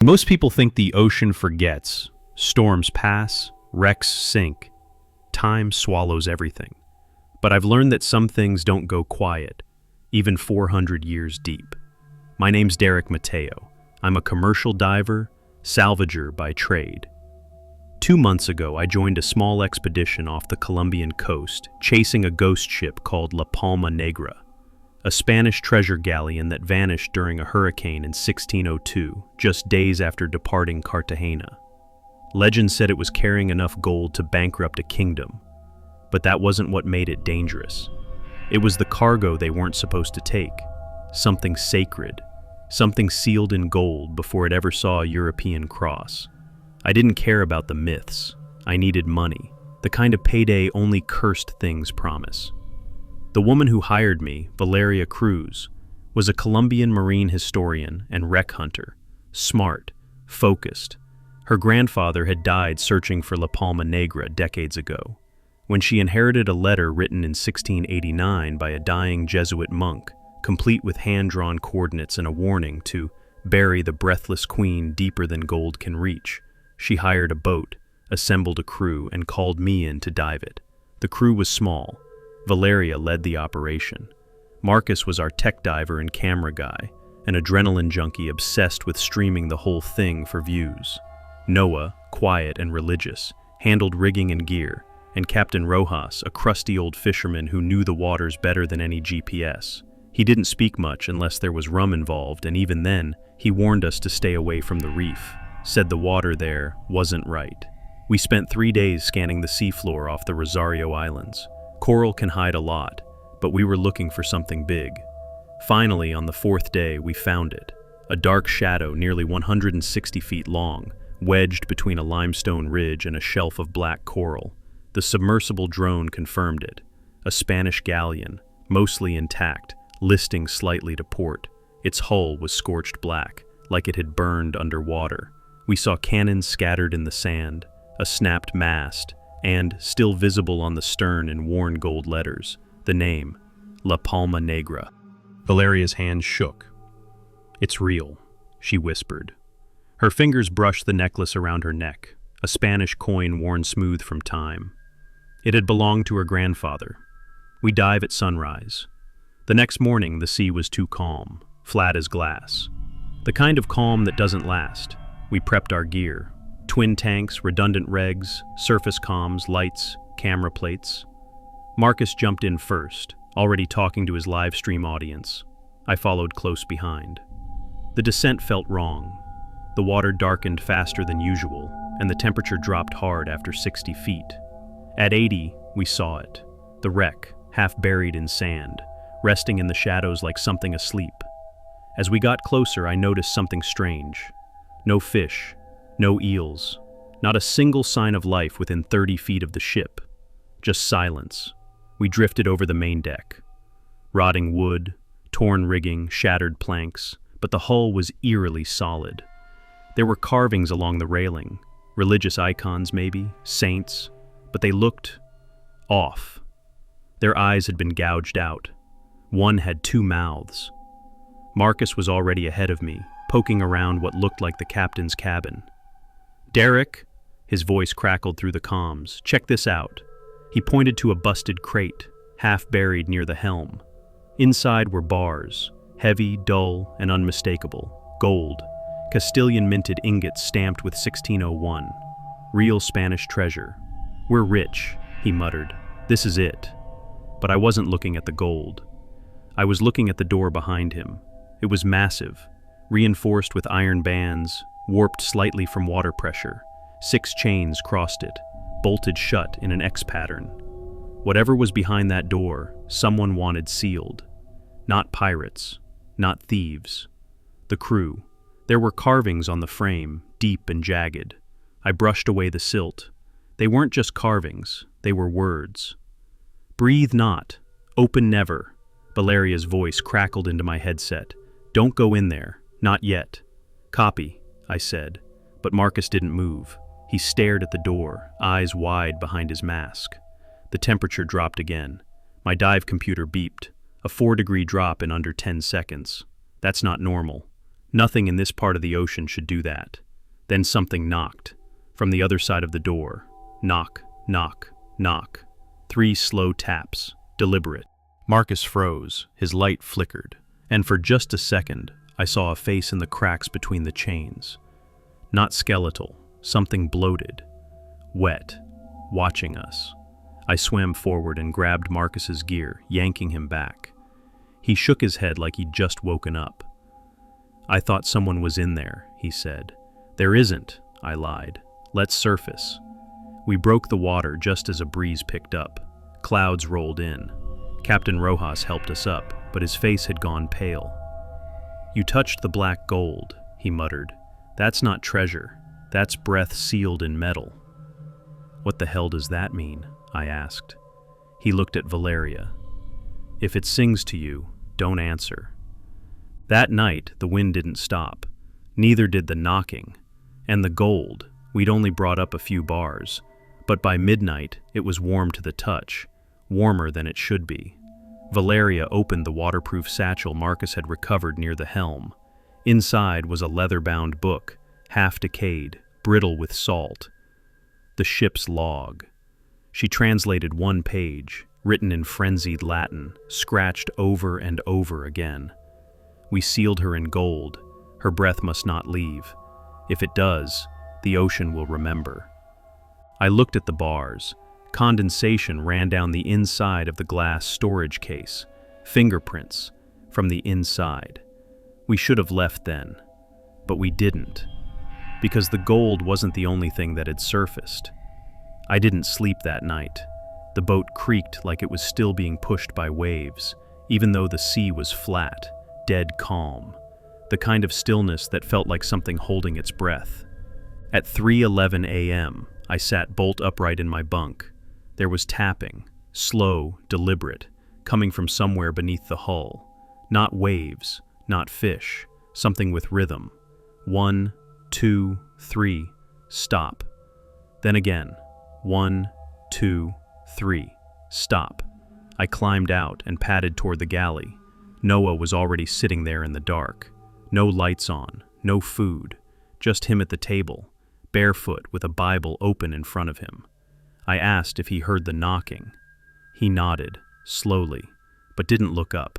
Most people think the ocean forgets. Storms pass, wrecks sink. Time swallows everything. But I've learned that some things don't go quiet, even 400 years deep. My name's Derek Mateo. I'm a commercial diver, salvager by trade. 2 months ago, I joined a small expedition off the Colombian coast, chasing a ghost ship called La Palma Negra, a Spanish treasure galleon that vanished during a hurricane in 1602, just days after departing Cartagena. Legend said it was carrying enough gold to bankrupt a kingdom, but that wasn't what made it dangerous. It was the cargo they weren't supposed to take, something sacred, something sealed in gold before it ever saw a European cross. I didn't care about the myths. I needed money, the kind of payday only cursed things promise. The woman who hired me, Valeria Cruz, was a Colombian marine historian and wreck hunter, smart, focused. Her grandfather had died searching for La Palma Negra decades ago. When she inherited a letter written in 1689 by a dying Jesuit monk, complete with hand-drawn coordinates and a warning to bury the breathless queen deeper than gold can reach, she hired a boat, assembled a crew, and called me in to dive it. The crew was small. Valeria led the operation. Marcus was our tech diver and camera guy, an adrenaline junkie obsessed with streaming the whole thing for views. Noah, quiet and religious, handled rigging and gear, and Captain Rojas, a crusty old fisherman who knew the waters better than any GPS. He didn't speak much unless there was rum involved, and even then, he warned us to stay away from the reef, said the water there wasn't right. We spent 3 days scanning the seafloor off the Rosario Islands. Coral can hide a lot, but we were looking for something big. Finally, on the 4th day, we found it. A dark shadow nearly 160 feet long, wedged between a limestone ridge and a shelf of black coral. The submersible drone confirmed it. A Spanish galleon, mostly intact, listing slightly to port. Its hull was scorched black, like it had burned underwater. We saw cannons scattered in the sand, a snapped mast, and, still visible on the stern in worn gold letters, the name, La Palma Negra. Valeria's hand shook. "It's real," she whispered. Her fingers brushed the necklace around her neck, a Spanish coin worn smooth from time. It had belonged to her grandfather. We dive at sunrise. The next morning, the sea was too calm, flat as glass. The kind of calm that doesn't last. We prepped our gear. Twin tanks, redundant regs, surface comms, lights, camera plates. Marcus jumped in first, already talking to his live stream audience. I followed close behind. The descent felt wrong. The water darkened faster than usual, and the temperature dropped hard after 60 feet. At 80, we saw it. The wreck, half buried in sand, resting in the shadows like something asleep. As we got closer, I noticed something strange. No fish, no eels, not a single sign of life within 30 feet of the ship. Just silence. We drifted over the main deck. Rotting wood, torn rigging, shattered planks, but the hull was eerily solid. There were carvings along the railing, religious icons maybe, saints, but they looked off. Their eyes had been gouged out. One had 2 mouths. Marcus was already ahead of me, poking around what looked like the captain's cabin. "Derek," his voice crackled through the comms, "check this out." He pointed to a busted crate, half buried near the helm. Inside were bars, heavy, dull, and unmistakable. Gold, Castilian minted ingots stamped with 1601. Real Spanish treasure. "We're rich," he muttered. "This is it." But I wasn't looking at the gold. I was looking at the door behind him. It was massive, reinforced with iron bands, warped slightly from water pressure. 6 chains crossed it, bolted shut in an X pattern. Whatever was behind that door, someone wanted sealed. Not pirates, not thieves. The crew. There were carvings on the frame, deep and jagged. I brushed away the silt. They weren't just carvings, they were words. "Breathe not, open never." Valeria's voice crackled into my headset. "Don't go in there, not yet." "Copy," I said, but Marcus didn't move. He stared at the door, eyes wide behind his mask. The temperature dropped again. My dive computer beeped. A 4-degree drop in under 10 seconds. That's not normal. Nothing in this part of the ocean should do that. Then something knocked. From the other side of the door. Knock, knock, knock. 3 slow taps, deliberate. Marcus froze, his light flickered, and for just a second, I saw a face in the cracks between the chains. Not skeletal, something bloated, wet, watching us. I swam forward and grabbed Marcus's gear, yanking him back. He shook his head like he'd just woken up. "I thought someone was in there," he said. "There isn't," I lied. "Let's surface." We broke the water just as a breeze picked up. Clouds rolled in. Captain Rojas helped us up, but his face had gone pale. "You touched the black gold," he muttered. "That's not treasure. That's breath sealed in metal." "What the hell does that mean?" I asked. He looked at Valeria. "If it sings to you, don't answer." That night, the wind didn't stop. Neither did the knocking. And the gold, we'd only brought up a few bars. But by midnight, it was warm to the touch, warmer than it should be. Valeria opened the waterproof satchel Marcus had recovered near the helm. Inside was a leather-bound book, half decayed, brittle with salt. The ship's log. She translated one page, written in frenzied Latin, scratched over and over again. "We sealed her in gold. Her breath must not leave. If it does, the ocean will remember." I looked at the bars. Condensation ran down the inside of the glass storage case. Fingerprints from the inside. We should have left then, but we didn't, because the gold wasn't the only thing that had surfaced. I didn't sleep that night. The boat creaked like it was still being pushed by waves, even though the sea was flat, dead calm, the kind of stillness that felt like something holding its breath. At 3:11 a.m., I sat bolt upright in my bunk. There was tapping, slow, deliberate, coming from somewhere beneath the hull. Not waves, not fish, something with rhythm. 1, 2, 3, stop. Then again, 1, 2, 3, stop. I climbed out and padded toward the galley. Noah was already sitting there in the dark. No lights on, no food, just him at the table, barefoot with a Bible open in front of him. I asked if he heard the knocking. He nodded, slowly, but didn't look up.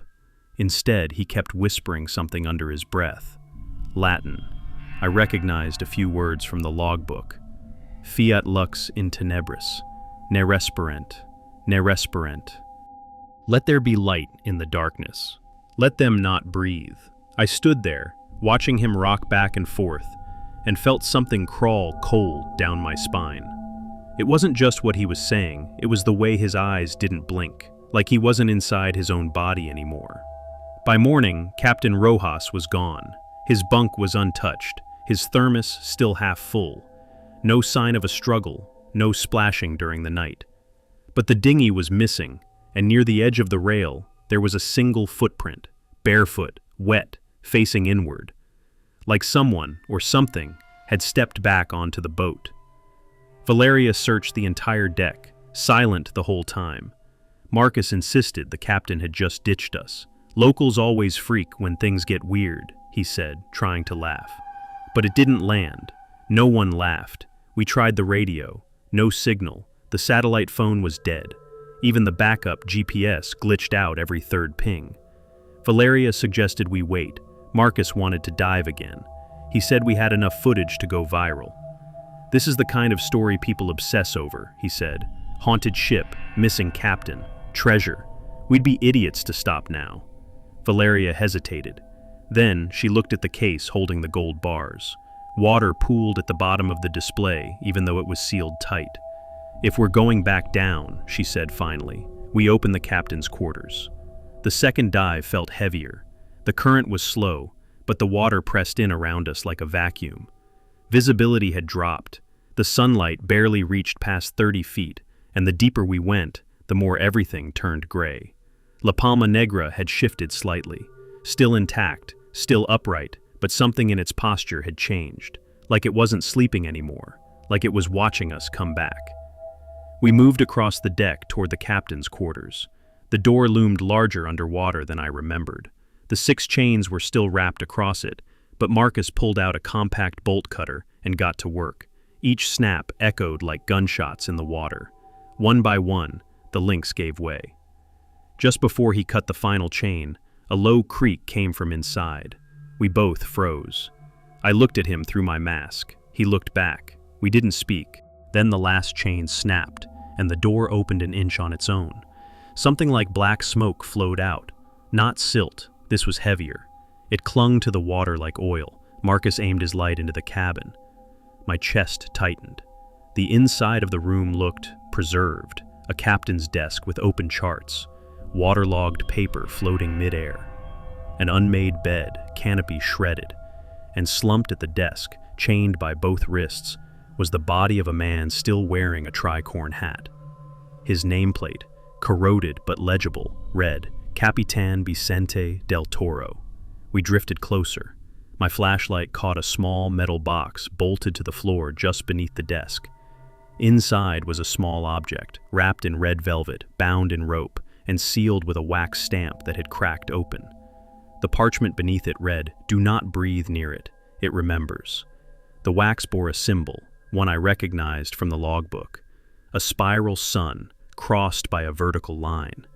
Instead, he kept whispering something under his breath. Latin. I recognized a few words from the logbook. Fiat lux in tenebris, ne respirant, ne respirant. Let there be light in the darkness. Let them not breathe. I stood there, watching him rock back and forth, and felt something crawl cold down my spine. It wasn't just what he was saying, it was the way his eyes didn't blink, like he wasn't inside his own body anymore. By morning, Captain Rojas was gone. His bunk was untouched, his thermos still half full. No sign of a struggle, no splashing during the night. But the dinghy was missing, and near the edge of the rail, there was a single footprint, barefoot, wet, facing inward. Like someone, or something, had stepped back onto the boat. Valeria searched the entire deck, silent the whole time. Marcus insisted the captain had just ditched us. Locals always freak when things get weird, he said, trying to laugh. But it didn't land. No one laughed. We tried the radio. No signal. The satellite phone was dead. Even the backup GPS glitched out every third ping. Valeria suggested we wait. Marcus wanted to dive again. He said we had enough footage to go viral. "This is the kind of story people obsess over," he said. "Haunted ship, missing captain, treasure. We'd be idiots to stop now." Valeria hesitated. Then she looked at the case holding the gold bars. Water pooled at the bottom of the display, even though it was sealed tight. "If we're going back down," she said finally, "we open the captain's quarters." The second dive felt heavier. The current was slow, but the water pressed in around us like a vacuum. Visibility had dropped. The sunlight barely reached past 30 feet, and the deeper we went, the more everything turned gray. La Palma Negra had shifted slightly. Still intact, still upright, but something in its posture had changed. Like it wasn't sleeping anymore. Like it was watching us come back. We moved across the deck toward the captain's quarters. The door loomed larger underwater than I remembered. The 6 chains were still wrapped across it, but Marcus pulled out a compact bolt cutter and got to work. Each snap echoed like gunshots in the water. One by one, the links gave way. Just before he cut the final chain, a low creak came from inside. We both froze. I looked at him through my mask. He looked back. We didn't speak. Then the last chain snapped, and the door opened an inch on its own. Something like black smoke flowed out. Not silt, this was heavier. It clung to the water like oil. Marcus aimed his light into the cabin. My chest tightened. The inside of the room looked preserved, a captain's desk with open charts, waterlogged paper floating midair, an unmade bed, canopy shredded, and slumped at the desk, chained by both wrists, was the body of a man still wearing a tricorn hat. His nameplate, corroded but legible, read, Capitan Vicente del Toro. We drifted closer. My flashlight caught a small metal box bolted to the floor just beneath the desk. Inside was a small object, wrapped in red velvet, bound in rope, and sealed with a wax stamp that had cracked open. The parchment beneath it read, "Do not breathe near it. It remembers." The wax bore a symbol, one I recognized from the logbook, a spiral sun crossed by a vertical line.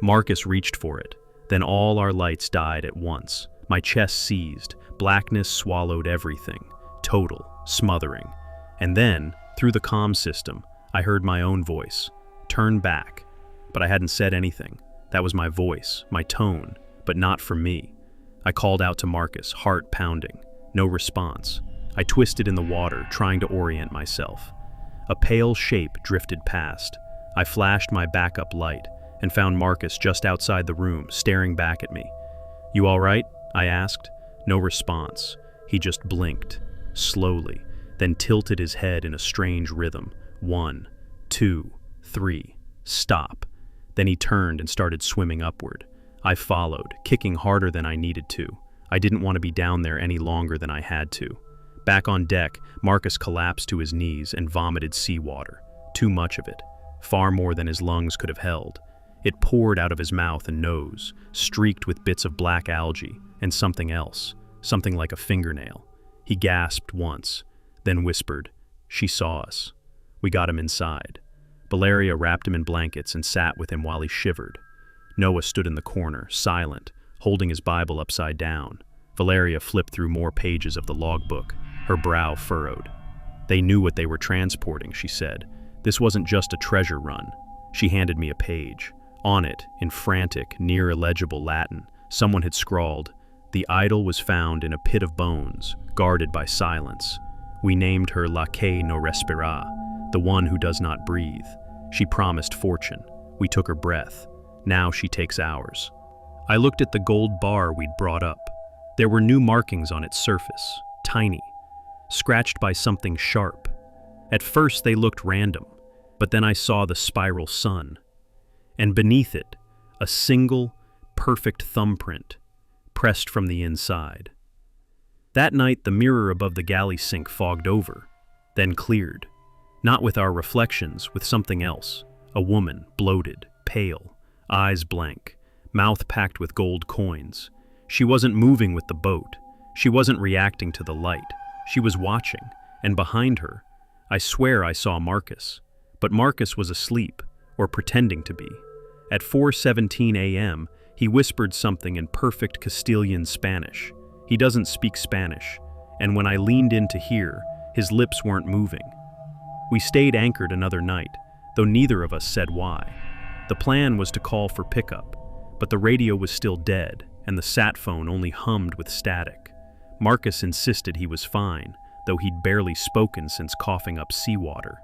Marcus reached for it. Then all our lights died at once. My chest seized. Blackness swallowed everything. Total, smothering. And then, through the comm system, I heard my own voice. Turn back. But I hadn't said anything. That was my voice, my tone, but not from me. I called out to Marcus, heart pounding. No response. I twisted in the water, trying to orient myself. A pale shape drifted past. I flashed my backup light and found Marcus just outside the room, staring back at me. "You all right?" I asked. No response. He just blinked, slowly, then tilted his head in a strange rhythm. 1, 2, 3, stop. Then he turned and started swimming upward. I followed, kicking harder than I needed to. I didn't want to be down there any longer than I had to. Back on deck, Marcus collapsed to his knees and vomited seawater. Too much of it. Far more than his lungs could have held. It poured out of his mouth and nose, streaked with bits of black algae, and something else, something like a fingernail. He gasped once, then whispered, "She saw us." We got him inside. Valeria wrapped him in blankets and sat with him while he shivered. Noah stood in the corner, silent, holding his Bible upside down. Valeria flipped through more pages of the logbook, her brow furrowed. "They knew what they were transporting," she said. "This wasn't just a treasure run." She handed me a page. On it, in frantic, near-illegible Latin, someone had scrawled, "The idol was found in a pit of bones, guarded by silence. We named her La que no respira, the one who does not breathe. She promised fortune. We took her breath. Now she takes ours." I looked at the gold bar we'd brought up. There were new markings on its surface, tiny, scratched by something sharp. At first they looked random, but then I saw the spiral sun. And beneath it, a single, perfect thumbprint, pressed from the inside. That night, the mirror above the galley sink fogged over, then cleared. Not with our reflections, with something else. A woman, bloated, pale, eyes blank, mouth packed with gold coins. She wasn't moving with the boat. She wasn't reacting to the light. She was watching, and behind her, I swear I saw Marcus. But Marcus was asleep, or pretending to be. At 4:17 a.m., he whispered something in perfect Castilian Spanish. He doesn't speak Spanish, and when I leaned in to hear, his lips weren't moving. We stayed anchored another night, though neither of us said why. The plan was to call for pickup, but the radio was still dead, and the sat phone only hummed with static. Marcus insisted he was fine, though he'd barely spoken since coughing up seawater.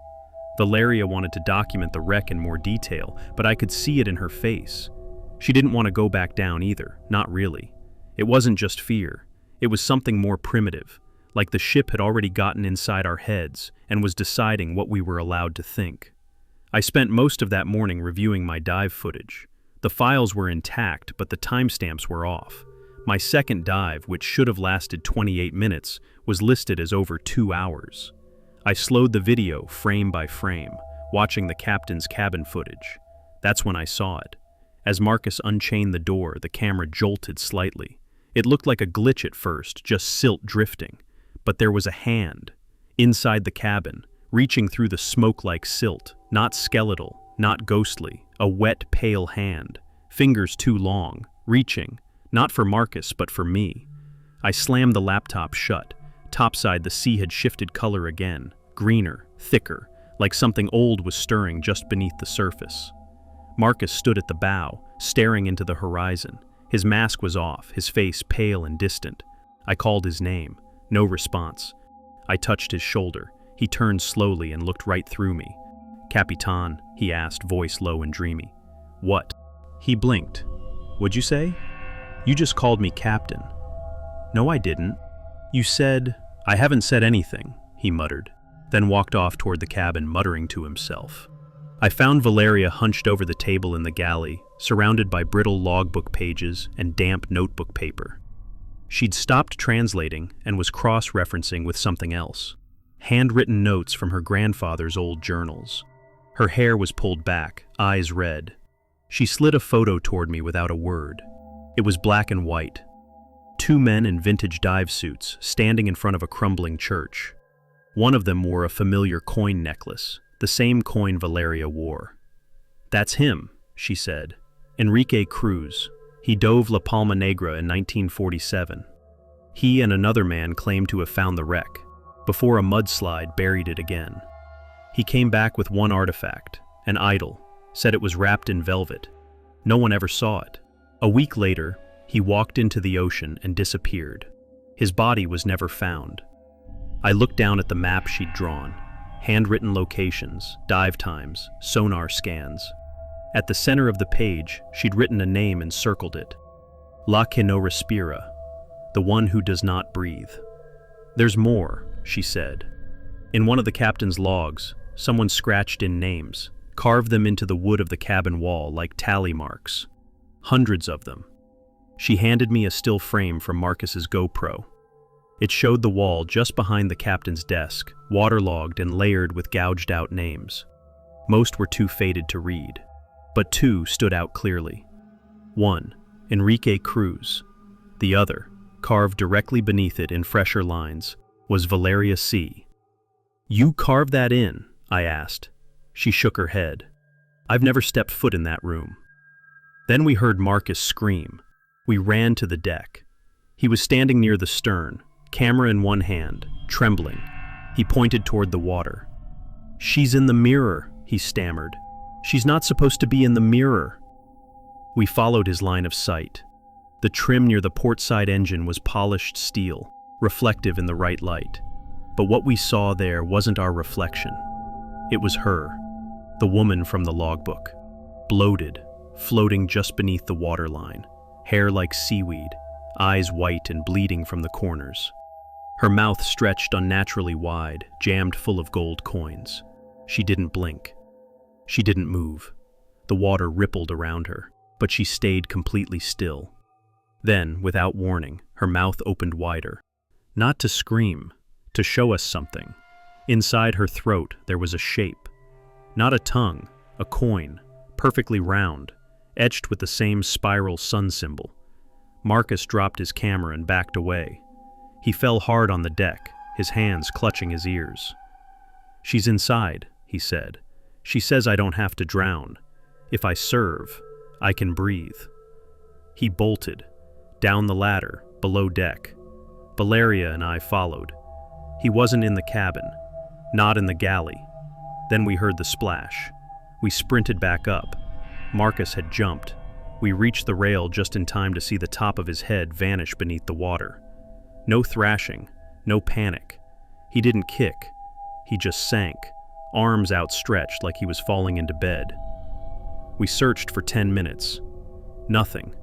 Valeria wanted to document the wreck in more detail, but I could see it in her face. She didn't want to go back down either, not really. It wasn't just fear. It was something more primitive, like the ship had already gotten inside our heads and was deciding what we were allowed to think. I spent most of that morning reviewing my dive footage. The files were intact, but the timestamps were off. My second dive, which should have lasted 28 minutes, was listed as over 2 hours. I slowed the video frame by frame, watching the captain's cabin footage. That's when I saw it. As Marcus unchained the door, the camera jolted slightly. It looked like a glitch at first, just silt drifting. But there was a hand, inside the cabin, reaching through the smoke-like silt, not skeletal, not ghostly, a wet, pale hand, fingers too long, reaching, not for Marcus, but for me. I slammed the laptop shut. Topside, the sea had shifted color again, greener, thicker, like something old was stirring just beneath the surface. Marcus stood at the bow, staring into the horizon. His mask was off, his face pale and distant. I called his name. No response. I touched his shoulder. He turned slowly and looked right through me. "Capitan," he asked, voice low and dreamy. "What?" He blinked. "What'd you say?" "You just called me Captain." "No, I didn't." "You said—" "I haven't said anything," he muttered, then walked off toward the cabin, muttering to himself. I found Valeria hunched over the table in the galley, surrounded by brittle logbook pages and damp notebook paper. She'd stopped translating and was cross-referencing with something else. Handwritten notes from her grandfather's old journals. Her hair was pulled back, eyes red. She slid a photo toward me without a word. It was black and white. Two men in vintage dive suits, standing in front of a crumbling church. One of them wore a familiar coin necklace, the same coin Valeria wore. "That's him," she said. "Enrique Cruz. He dove La Palma Negra in 1947. He and another man claimed to have found the wreck, before a mudslide buried it again. He came back with one artifact, an idol, said it was wrapped in velvet. No one ever saw it. A week later, he walked into the ocean and disappeared. His body was never found." I looked down at the map she'd drawn. Handwritten locations, dive times, sonar scans. At the center of the page, she'd written a name and circled it. La que no respira, the one who does not breathe. "There's more," she said. "In one of the captain's logs, someone scratched in names, carved them into the wood of the cabin wall like tally marks. Hundreds of them." She handed me a still frame from Marcus's GoPro. It showed the wall just behind the captain's desk, waterlogged and layered with gouged-out names. Most were too faded to read, but two stood out clearly. One, Enrique Cruz. The other, carved directly beneath it in fresher lines, was Valeria C. "You carved that in?" I asked. She shook her head. "I've never stepped foot in that room." Then we heard Marcus scream. We ran to the deck. He was standing near the stern, camera in one hand, trembling. He pointed toward the water. "She's in the mirror," he stammered. "She's not supposed to be in the mirror." We followed his line of sight. The trim near the portside engine was polished steel, reflective in the right light. But what we saw there wasn't our reflection. It was her, the woman from the logbook, bloated, floating just beneath the waterline, hair like seaweed, eyes white and bleeding from the corners. Her mouth stretched unnaturally wide, jammed full of gold coins. She didn't blink. She didn't move. The water rippled around her, but she stayed completely still. Then, without warning, her mouth opened wider. Not to scream, to show us something. Inside her throat, there was a shape. Not a tongue, a coin, perfectly round, etched with the same spiral sun symbol. Marcus dropped his camera and backed away. He fell hard on the deck, his hands clutching his ears. "She's inside," he said. "She says I don't have to drown. If I serve, I can breathe." He bolted, down the ladder, below deck. Valeria and I followed. He wasn't in the cabin, not in the galley. Then we heard the splash. We sprinted back up. Marcus had jumped. We reached the rail just in time to see the top of his head vanish beneath the water. No thrashing, no panic. He didn't kick. He just sank, arms outstretched like he was falling into bed. We searched for 10 minutes. Nothing.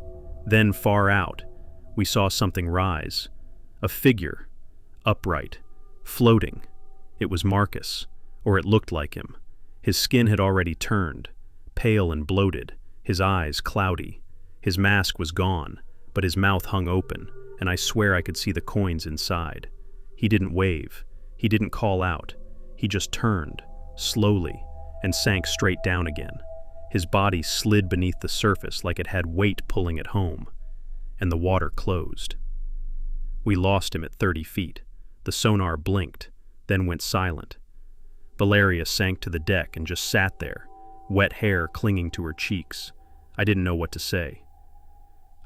Then far out, we saw something rise. A figure, upright, floating. It was Marcus, or it looked like him. His skin had already turned, pale and bloated, his eyes cloudy. His mask was gone, but his mouth hung open, and I swear I could see the coins inside. He didn't wave. He didn't call out. He just turned, slowly, and sank straight down again. His body slid beneath the surface like it had weight pulling it home. and the water closed. We lost him at 30 feet. The sonar blinked, then went silent. Valeria sank to the deck and just sat there, wet hair clinging to her cheeks. I didn't know what to say.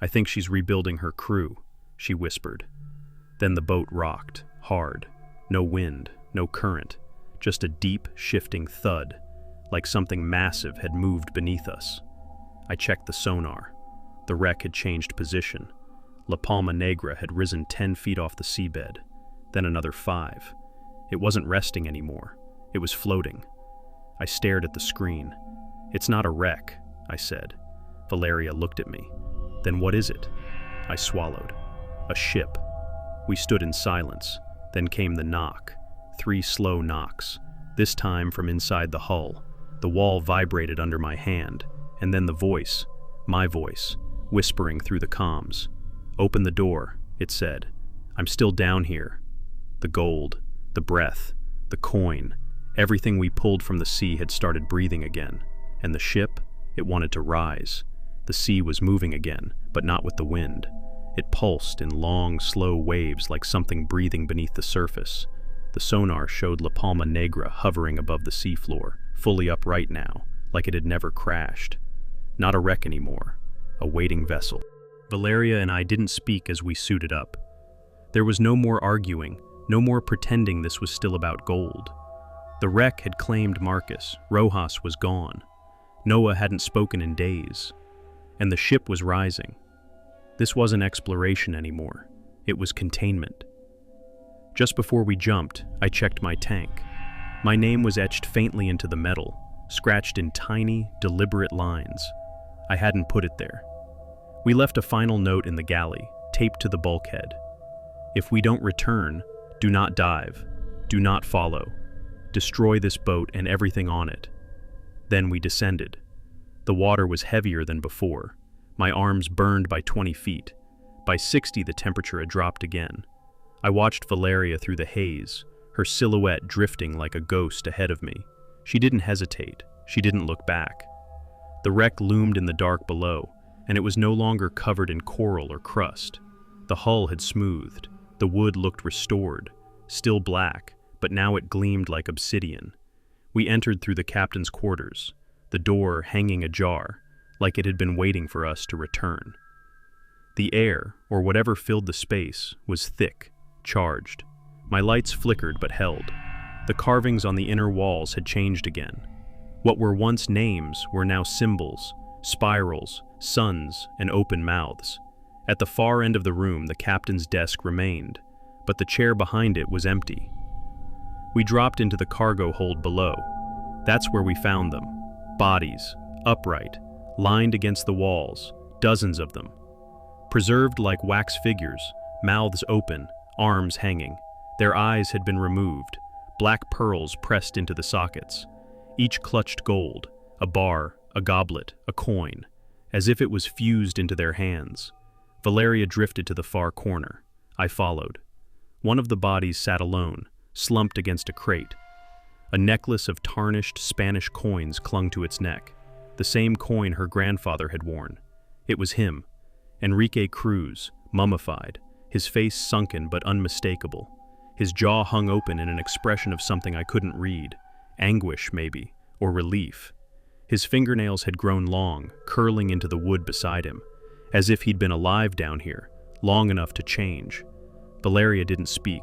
"I think she's rebuilding her crew," she whispered. Then the boat rocked, hard. No wind, no current, just a deep, shifting thud, like something massive had moved beneath us. I checked the sonar. The wreck had changed position. La Palma Negra had risen 10 feet off the seabed, then another 5. It wasn't resting anymore. It was floating. I stared at the screen. "It's not a wreck," I said. Valeria looked at me. "Then what is it?" I swallowed. "A ship." We stood in silence. Then came the knock. 3 slow knocks, this time from inside the hull. The wall vibrated under my hand, and then the voice, my voice, whispering through the comms. "Open the door," it said. "I'm still down here." The gold, the breath, the coin, everything we pulled from the sea had started breathing again. And the ship, it wanted to rise. The sea was moving again, but not with the wind. It pulsed in long, slow waves like something breathing beneath the surface. The sonar showed La Palma Negra hovering above the seafloor, fully upright now, like it had never crashed. Not a wreck anymore, a waiting vessel. Valeria and I didn't speak as we suited up. There was no more arguing, no more pretending this was still about gold. The wreck had claimed Marcus, Rojas was gone. Noah hadn't spoken in days. And the ship was rising. This wasn't exploration anymore. It was containment. Just before we jumped, I checked my tank. My name was etched faintly into the metal, scratched in tiny, deliberate lines. I hadn't put it there. We left a final note in the galley, taped to the bulkhead. "If we don't return, do not dive. Do not follow. Destroy this boat and everything on it." Then we descended. The water was heavier than before. My arms burned by 20 feet. By 60, the temperature had dropped again. I watched Valeria through the haze, her silhouette drifting like a ghost ahead of me. She didn't hesitate. She didn't look back. The wreck loomed in the dark below, and it was no longer covered in coral or crust. The hull had smoothed. The wood looked restored, still black, but now it gleamed like obsidian. We entered through the captain's quarters, the door hanging ajar, like it had been waiting for us to return. The air, or whatever filled the space, was thick, charged. My lights flickered but held. The carvings on the inner walls had changed again. What were once names were now symbols, spirals, suns, and open mouths. At the far end of the room, the captain's desk remained, but the chair behind it was empty. We dropped into the cargo hold below. That's where we found them. Bodies, upright, lined against the walls, dozens of them. Preserved like wax figures, mouths open, arms hanging. Their eyes had been removed, black pearls pressed into the sockets. Each clutched gold, a bar, a goblet, a coin, as if it was fused into their hands. Valeria drifted to the far corner. I followed. One of the bodies sat alone, slumped against a crate. A necklace of tarnished Spanish coins clung to its neck, the same coin her grandfather had worn. It was him, Enrique Cruz, mummified, his face sunken but unmistakable. His jaw hung open in an expression of something I couldn't read, anguish maybe, or relief. His fingernails had grown long, curling into the wood beside him, as if he'd been alive down here, long enough to change. Valeria didn't speak.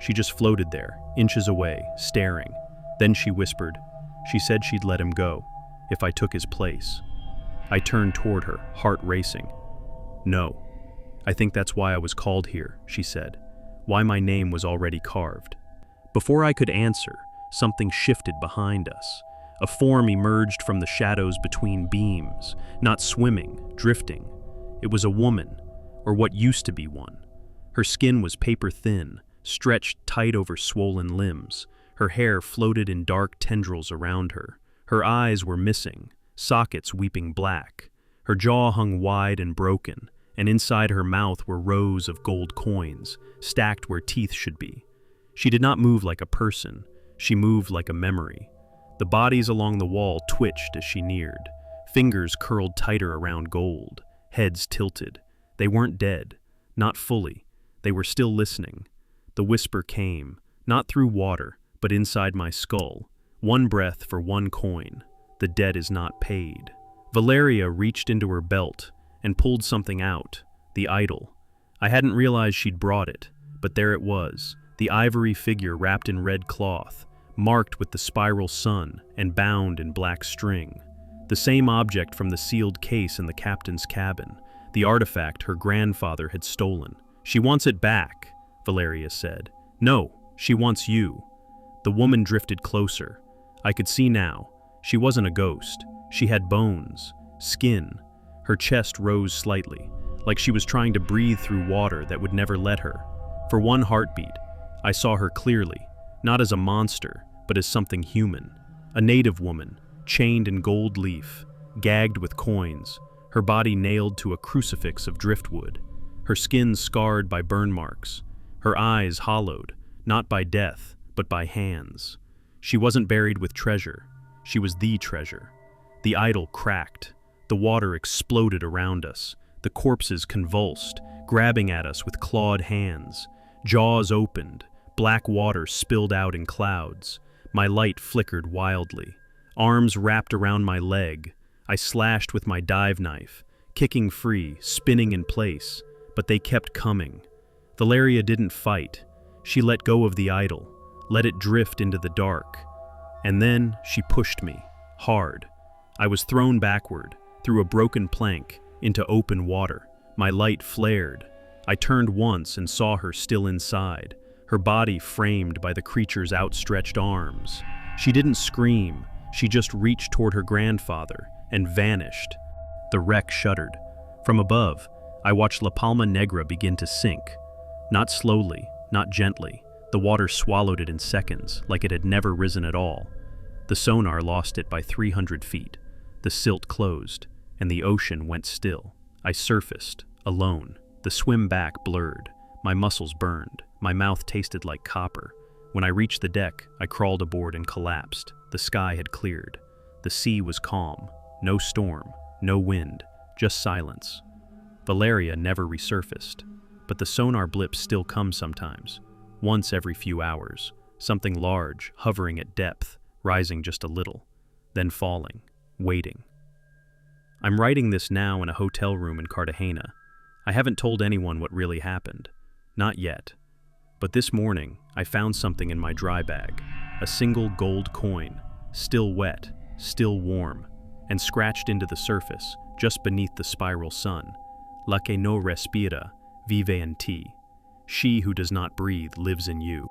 She just floated there, inches away, staring. Then she whispered. She said she'd let him go, if I took his place. I turned toward her, heart racing. "No. I think that's why I was called here," she said, "why my name was already carved." Before I could answer, something shifted behind us. A form emerged from the shadows between beams, not swimming, drifting. It was a woman, or what used to be one. Her skin was paper thin, stretched tight over swollen limbs. Her hair floated in dark tendrils around her. Her eyes were missing, sockets weeping black. Her jaw hung wide and broken, and inside her mouth were rows of gold coins, stacked where teeth should be. She did not move like a person. She moved like a memory. The bodies along the wall twitched as she neared. Fingers curled tighter around gold, heads tilted. They weren't dead, not fully. They were still listening. The whisper came, not through water, but inside my skull. 1 breath for 1 coin. The debt is not paid. Valeria reached into her belt and pulled something out, the idol. I hadn't realized she'd brought it, but there it was, the ivory figure wrapped in red cloth, marked with the spiral sun and bound in black string. The same object from the sealed case in the captain's cabin, the artifact her grandfather had stolen. "She wants it back," Valeria said. "No, she wants you." The woman drifted closer. I could see now. She wasn't a ghost. She had bones, skin. Her chest rose slightly, like she was trying to breathe through water that would never let her. For 1 heartbeat, I saw her clearly, not as a monster, but as something human. A native woman, chained in gold leaf, gagged with coins, her body nailed to a crucifix of driftwood, her skin scarred by burn marks, her eyes hollowed, not by death, but by hands. She wasn't buried with treasure. She was the treasure. The idol cracked. The water exploded around us. The corpses convulsed, grabbing at us with clawed hands. Jaws opened. Black water spilled out in clouds. My light flickered wildly. Arms wrapped around my leg. I slashed with my dive knife, kicking free, spinning in place, but they kept coming. Valeria didn't fight. She let go of the idol, let it drift into the dark. And then she pushed me, hard. I was thrown backward, through a broken plank, into open water. My light flared. I turned once and saw her still inside, her body framed by the creature's outstretched arms. She didn't scream. She just reached toward her grandfather and vanished. The wreck shuddered. From above, I watched La Palma Negra begin to sink. Not slowly, not gently. The water swallowed it in seconds, like it had never risen at all. The sonar lost it by 300 feet. The silt closed, and the ocean went still. I surfaced, alone. The swim back blurred. My muscles burned. My mouth tasted like copper. When I reached the deck, I crawled aboard and collapsed. The sky had cleared. The sea was calm. No storm, no wind, just silence. Valeria never resurfaced, but the sonar blips still come sometimes. Once every few hours, something large, hovering at depth, rising just a little, then falling, waiting. I'm writing this now in a hotel room in Cartagena. I haven't told anyone what really happened. Not yet. But this morning, I found something in my dry bag. A single gold coin, still wet, still warm, and scratched into the surface, just beneath the spiral sun. La que no respira, vive en ti. She who does not breathe lives in you.